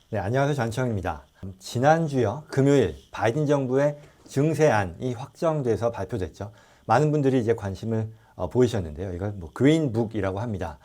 네, 안녕하세요. 전청입니다. 지난주요, 금요일 바이든 정부의 증세안이 확정돼서 발표됐죠. 많은 분들이 이제 관심을 보이셨는데요. 이걸 뭐 그린북이라고 합니다.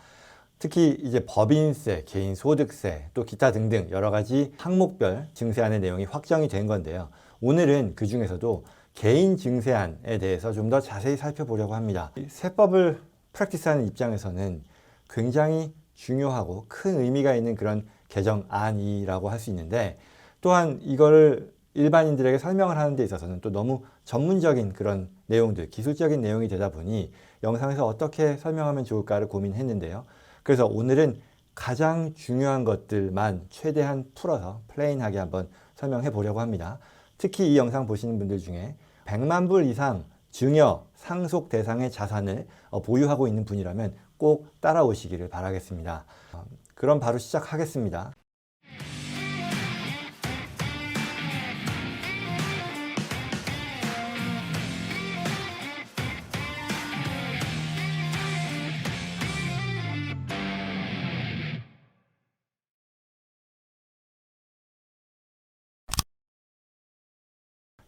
특히 이제 법인세, 개인 소득세, 또 기타 등등 여러 가지 항목별 증세안의 내용이 확정이 된 건데요. 오늘은 그 중에서도 개인 증세안에 대해서 좀 더 자세히 살펴보려고 합니다. 세법을 프랙티스하는 입장에서는 굉장히 중요하고 큰 의미가 있는 그런 개정안이라고 할 수 있는데, 또한 이거를 일반인들에게 설명을 하는 데 있어서는 또 너무 전문적인 그런 내용들, 기술적인 내용이 되다 보니 영상에서 어떻게 설명하면 좋을까를 고민했는데요. 그래서 오늘은 가장 중요한 것들만 최대한 풀어서 플레인하게 한번 설명해 보려고 합니다. 특히 이 영상 보시는 분들 중에 100만 불 이상 증여 상속 대상의 자산을 보유하고 있는 분이라면 꼭 따라오시기를 바라겠습니다. 그럼 바로 시작하겠습니다.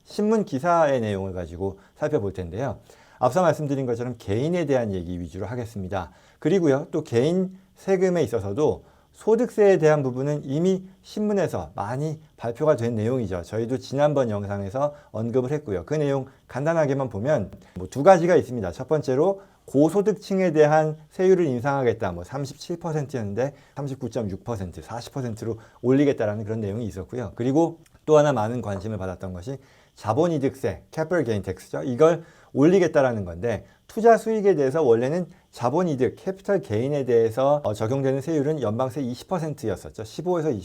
신문 기사의 내용을 가지고 살펴볼 텐데요. 앞서 말씀드린 것처럼 개인에 대한 얘기 위주로 하겠습니다. 그리고요, 또 개인 세금에 있어서도 소득세에 대한 부분은 이미 신문에서 많이 발표가 된 내용이죠. 저희도 지난번 영상에서 언급을 했고요. 그 내용 간단하게만 보면 두 가지가 있습니다. 첫 번째로 고소득층에 대한 세율을 인상하겠다. 37%였는데 39.6%, 40%로 올리겠다라는 그런 내용이 있었고요. 그리고 또 하나 많은 관심을 받았던 것이 자본이득세, 캐피털 게인 텍스죠. 이걸 올리겠다라는 건데, 투자 수익에 대해서 원래는 자본이득, 캐피털 게인에 대해서 적용되는 세율은 연방세 20%였었죠. 15에서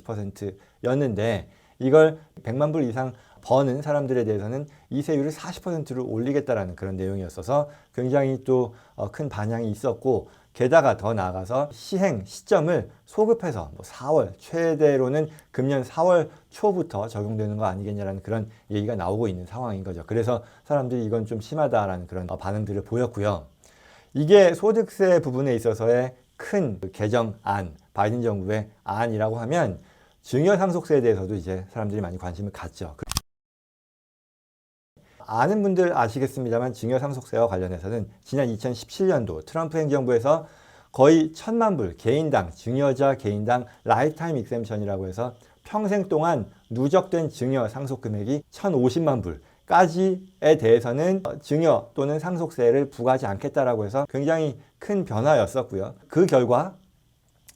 20%였는데 이걸 100만 불 이상 버는 사람들에 대해서는 이 세율을 40%로 올리겠다라는 그런 내용이었어서 굉장히 또 큰 반향이 있었고, 게다가 더 나아가서 시행 시점을 소급해서 4월, 최대로는 금년 4월 초부터 적용되는 거 아니겠냐라는 그런 얘기가 나오고 있는 상황인 거죠. 그래서 사람들이 이건 좀 심하다라는 그런 반응들을 보였고요. 이게 소득세 부분에 있어서의 큰 개정안, 바이든 정부의 안이라고 하면 증여상속세에 대해서도 이제 사람들이 많이 관심을 갖죠. 아는 분들 아시겠습니다만, 증여상속세와 관련해서는 지난 2017년도 트럼프 행정부에서 거의 1,000만 불 개인당, 증여자 개인당 라이프타임 익셈션이라고 해서 평생 동안 누적된 증여 상속 금액이 1,050만 불까지에 대해서는 증여 또는 상속세를 부과하지 않겠다라고 해서 굉장히 큰 변화였었고요. 그 결과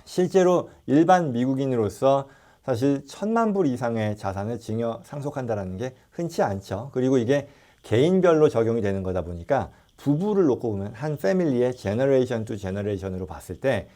실제로 일반 미국인으로서 사실 1,000만 불 이상의 자산을 증여 상속한다는 게 흔치 않죠. 그리고 이게 개인별로 적용이 되는 거다 보니까 부부를 놓고 보면 한 패밀리의 제너레이션 투 제너레이션으로 봤을 때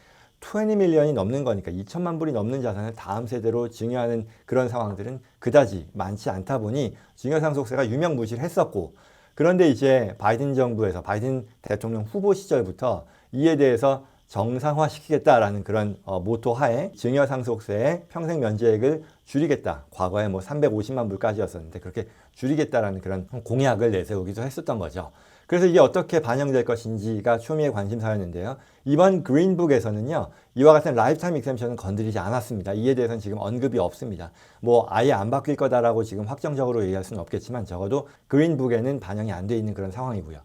20 밀리언이 넘는 거니까 2천만 불이 넘는 자산을 다음 세대로 증여하는 그런 상황들은 그다지 많지 않다 보니 증여상속세가 유명무실했었고, 그런데 이제 바이든 정부에서 바이든 대통령 후보 시절부터 이에 대해서 정상화시키겠다라는 그런 모토 하에 증여상속세의 평생 면제액을 줄이겠다. 과거에 350만 불까지였었는데 그렇게 줄이겠다라는 그런 공약을 내세우기도 했었던 거죠. 그래서 이게 어떻게 반영될 것인지가 초미의 관심사였는데요. 이번 그린북에서는요, 이와 같은 라이프타임 익셈션은 건드리지 않았습니다. 이에 대해서는 지금 언급이 없습니다. 아예 안 바뀔 거다라고 지금 확정적으로 얘기할 수는 없겠지만 적어도 그린북에는 반영이 안 돼 있는 그런 상황이고요.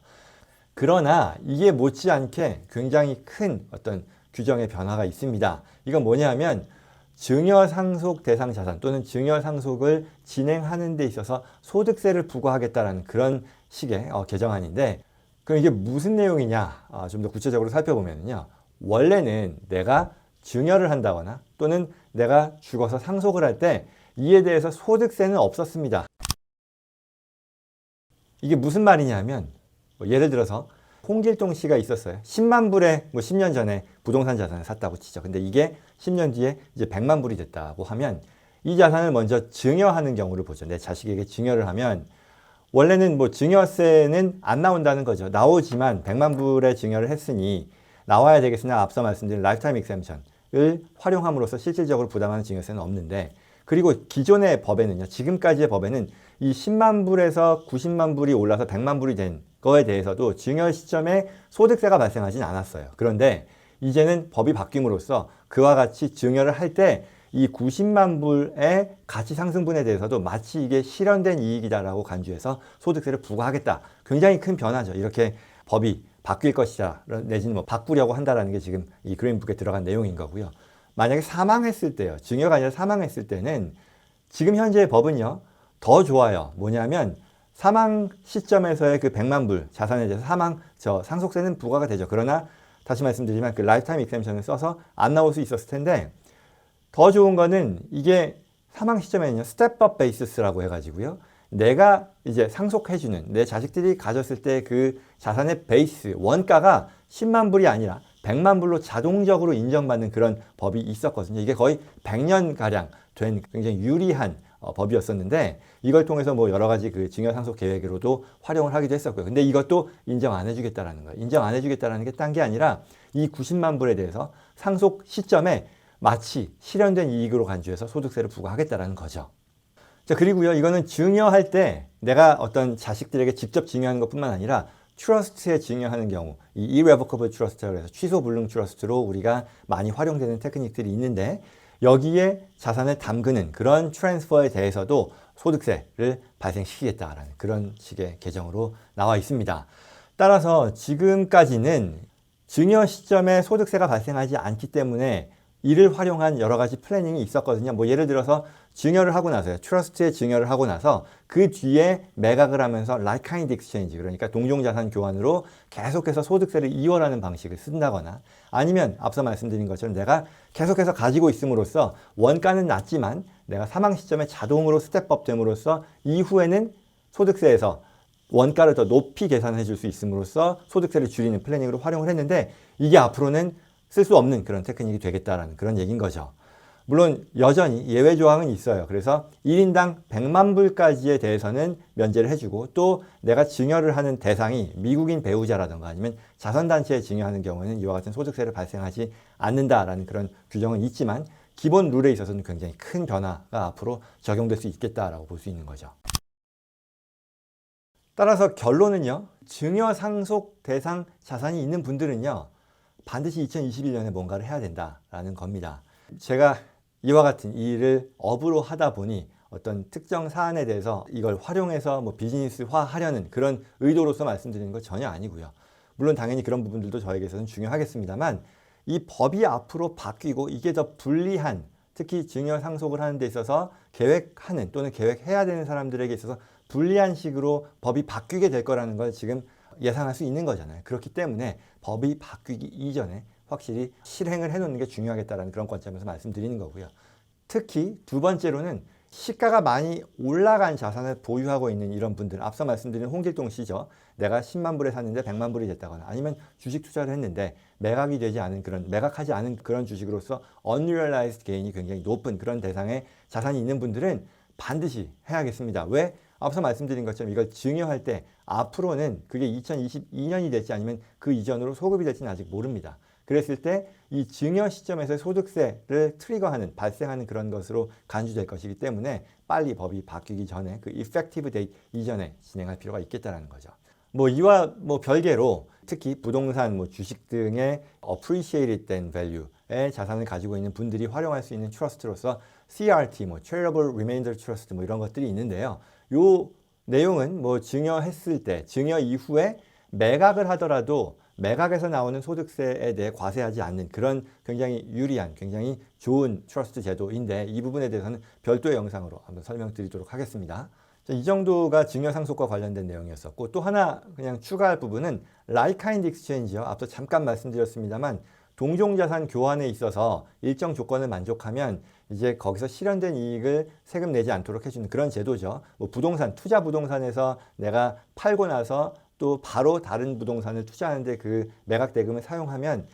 그러나 이게 못지않게 굉장히 큰 어떤 규정의 변화가 있습니다. 이건 뭐냐면 증여상속 대상 자산 또는 증여상속을 진행하는 데 있어서 소득세를 부과하겠다라는 그런 식의 개정안인데, 그럼 이게 무슨 내용이냐 좀 더 구체적으로 살펴보면요. 원래는 내가 증여를 한다거나 또는 내가 죽어서 상속을 할 때 이에 대해서 소득세는 없었습니다. 이게 무슨 말이냐면 예를 들어서 홍길동 씨가 있었어요. 10만 불에 10년 전에 부동산 자산을 샀다고 치죠. 근데 이게 10년 뒤에 이제 100만 불이 됐다고 하면 이 자산을 먼저 증여하는 경우를 보죠. 내 자식에게 증여를 하면 원래는 증여세는 안 나온다는 거죠. 나오지만 100만 불의 증여를 했으니 나와야 되겠으나 앞서 말씀드린 라이프타임 익셈션을 활용함으로써 실질적으로 부담하는 증여세는 없는데, 그리고 기존의 법에는요, 지금까지의 법에는 이 10만 불에서 90만 불이 올라서 100만 불이 된 거에 대해서도 증여 시점에 소득세가 발생하진 않았어요. 그런데 이제는 법이 바뀜으로써 그와 같이 증여를 할 때 이 90만 불의 가치 상승분에 대해서도 마치 이게 실현된 이익이다라고 간주해서 소득세를 부과하겠다. 굉장히 큰 변화죠. 이렇게 법이 바뀔 것이다 내지는 뭐 바꾸려고 한다라는 게 지금 이 그린북에 들어간 내용인 거고요. 만약에 사망했을 때요. 증여가 아니라 사망했을 때는 지금 현재의 법은요. 더 좋아요. 뭐냐면 사망 시점에서의 그 100만 불 자산에 대해서 상속세는 부과가 되죠. 그러나 다시 말씀드리면 그 라이프타임 익셈션을 써서 안 나올 수 있었을 텐데 더 좋은 거는 이게 사망 시점에는요. 스텝업 베이시스라고 해가지고요. 내가 이제 상속해주는 내 자식들이 가졌을 때 그 자산의 베이스 원가가 10만 불이 아니라 100만 불로 자동적으로 인정받는 그런 법이 있었거든요. 이게 거의 100년가량 된 굉장히 유리한 법이었었는데 이걸 통해서 뭐 여러 가지 그 증여 상속 계획으로도 활용을 하기도 했었고요. 근데 이것도 인정 안 해주겠다라는 거예요. 인정 안 해주겠다라는 게 딴 게 아니라 이 90만 불에 대해서 상속 시점에 마치 실현된 이익으로 간주해서 소득세를 부과하겠다라는 거죠. 자, 그리고요, 이거는 증여할 때 내가 어떤 자식들에게 직접 증여하는 것뿐만 아니라 트러스트에 증여하는 경우, 이 irrevocable trust라고 해서 취소 불능 트러스트로 우리가 많이 활용되는 테크닉들이 있는데 여기에 자산을 담그는 그런 트랜스퍼에 대해서도 소득세를 발생시키겠다라는 그런 식의 개정으로 나와 있습니다. 따라서 지금까지는 증여 시점에 소득세가 발생하지 않기 때문에 이를 활용한 여러 가지 플래닝이 있었거든요. 뭐 예를 들어서 증여를 하고 나서요. 트러스트에 증여를 하고 나서 그 뒤에 매각을 하면서 like kind exchange 그러니까 동종자산 교환으로 계속해서 소득세를 이월하는 방식을 쓴다거나 아니면 앞서 말씀드린 것처럼 내가 계속해서 가지고 있음으로써 원가는 낮지만 내가 사망 시점에 자동으로 스텝업 됨으로써 이후에는 소득세에서 원가를 더 높이 계산해 줄 수 있음으로써 소득세를 줄이는 플래닝으로 활용을 했는데 이게 앞으로는 쓸 수 없는 그런 테크닉이 되겠다라는 그런 얘기인 거죠. 물론 여전히 예외 조항은 있어요. 그래서 1인당 100만 불까지에 대해서는 면제를 해주고 또 내가 증여를 하는 대상이 미국인 배우자라든가 아니면 자선단체에 증여하는 경우에는 이와 같은 소득세를 발생하지 않는다라는 그런 규정은 있지만 기본 룰에 있어서는 굉장히 큰 변화가 앞으로 적용될 수 있겠다라고 볼 수 있는 거죠. 따라서 결론은요. 증여 상속 대상 자산이 있는 분들은요. 반드시 2021년에 뭔가를 해야 된다라는 겁니다. 제가 이와 같은 이 일을 업으로 하다 보니 어떤 특정 사안에 대해서 이걸 활용해서 뭐 비즈니스화 하려는 그런 의도로서 말씀드리는 건 전혀 아니고요. 물론 당연히 그런 부분들도 저에게서는 중요하겠습니다만 이 법이 앞으로 바뀌고 이게 더 불리한 특히 증여 상속을 하는 데 있어서 계획하는 또는 계획해야 되는 사람들에게 있어서 불리한 식으로 법이 바뀌게 될 거라는 걸 지금 예상할 수 있는 거잖아요. 그렇기 때문에 법이 바뀌기 이전에 확실히 실행을 해놓는 게 중요하겠다는 그런 관점에서 말씀드리는 거고요. 특히 두 번째로는 시가가 많이 올라간 자산을 보유하고 있는 이런 분들, 앞서 말씀드린 홍길동 씨죠. 내가 10만 불에 샀는데 100만 불이 됐다거나 아니면 주식 투자를 했는데 매각하지 않은 그런 주식으로서 unrealized gain이 굉장히 높은 그런 대상의 자산이 있는 분들은 반드시 해야겠습니다. 왜? 앞서 말씀드린 것처럼 이걸 증여할 때 앞으로는 그게 2022년이 될지 아니면 그 이전으로 소급이 될지는 아직 모릅니다. 그랬을 때 이 증여 시점에서 소득세를 트리거하는 발생하는 그런 것으로 간주될 것이기 때문에 빨리 법이 바뀌기 전에 그 effective date 이전에 진행할 필요가 있겠다는 거죠. 뭐 이와 뭐 별개로 특히 부동산, 뭐 주식 등의 appreciated 된 value의 자산을 가지고 있는 분들이 활용할 수 있는 트러스트로서 CRT, 뭐 Charitable Remainder Trust 뭐 이런 것들이 있는데요. 요 내용은 뭐 증여했을 때, 증여 이후에 매각을 하더라도 매각에서 나오는 소득세에 대해 과세하지 않는 그런 굉장히 유리한, 굉장히 좋은 트러스트 제도인데 이 부분에 대해서는 별도의 영상으로 한번 설명드리도록 하겠습니다. 이 정도가 증여 상속과 관련된 내용이었었고 또 하나 그냥 추가할 부분은 like kind exchange요. 앞서 잠깐 말씀드렸습니다만 동종자산 교환에 있어서 일정 조건을 만족하면 이제 거기서 실현된 이익을 세금 내지 않도록 해주는 그런 제도죠. 뭐 부동산, 투자 부동산에서 내가 팔고 나서 또 바로 다른 부동산을 투자하는데 그 매각 대금을 사용하면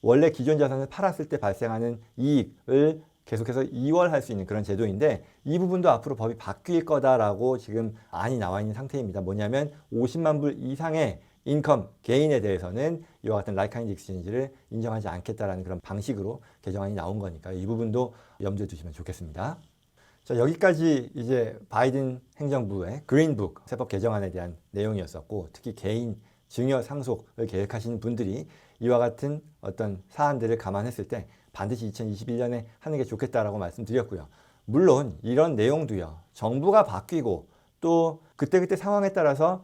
원래 기존 자산을 팔았을 때 발생하는 이익을 계속해서 이월할 수 있는 그런 제도인데 이 부분도 앞으로 법이 바뀔 거다라고 지금 안이 나와 있는 상태입니다. 뭐냐면 50만 불 이상의 인컴, 개인에 대해서는 이와 같은 like kind exchange를 인정하지 않겠다라는 그런 방식으로 개정안이 나온 거니까 이 부분도 염두에 두시면 좋겠습니다. 자, 여기까지 이제 바이든 행정부의 그린북 세법 개정안에 대한 내용이었었고 특히 개인 증여 상속을 계획하시는 분들이 이와 같은 어떤 사안들을 감안했을 때 반드시 2021년에 하는 게 좋겠다라고 말씀드렸고요. 물론 이런 내용도요. 정부가 바뀌고 또 그때그때 상황에 따라서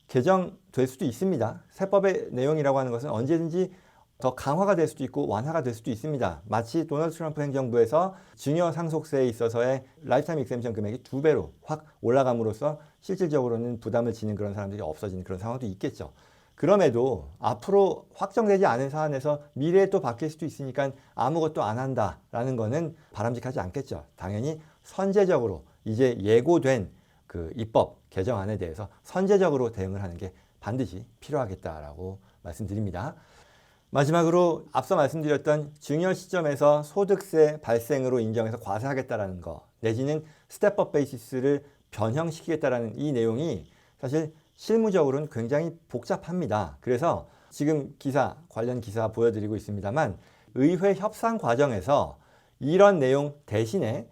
개정될 수도 있습니다. 세법의 내용이라고 하는 것은 언제든지 더 강화가 될 수도 있고 완화가 될 수도 있습니다. 마치 도널드 트럼프 행정부에서 증여 상속세에 있어서의 라이프타임 익셈션 금액이 2배로 확 올라감으로써 실질적으로는 부담을 지는 그런 사람들이 없어지는 그런 상황도 있겠죠. 그럼에도 앞으로 확정되지 않은 사안에서 미래에 또 바뀔 수도 있으니까 아무것도 안 한다라는 거는 바람직하지 않겠죠. 당연히 선제적으로 이제 예고된 그 입법 개정안에 대해서 선제적으로 대응을 하는 게 반드시 필요하겠다라고 말씀드립니다. 마지막으로 앞서 말씀드렸던 증여 시점에서 소득세 발생으로 인정해서 과세하겠다라는 거 내지는 스텝업 베이시스를 변형시키겠다라는 이 내용이 사실 실무적으로는 굉장히 복잡합니다. 그래서 지금 관련 기사 보여드리고 있습니다만 의회 협상 과정에서 이런 내용 대신에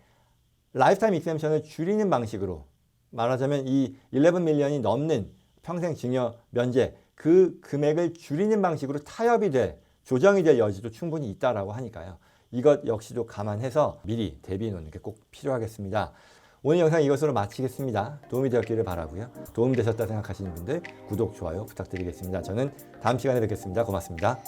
라이프타임 익셈션을 줄이는 방식으로 말하자면 이 11 밀리언이 넘는 평생 증여 면제 그 금액을 줄이는 방식으로 타협이 조정이 될 여지도 충분히 있다라고 하니까요. 이것 역시도 감안해서 미리 대비해 놓는 게 꼭 필요하겠습니다. 오늘 영상 이것으로 마치겠습니다. 도움이 되었기를 바라고요. 도움이 되셨다 생각하시는 분들 구독, 좋아요 부탁드리겠습니다. 저는 다음 시간에 뵙겠습니다. 고맙습니다.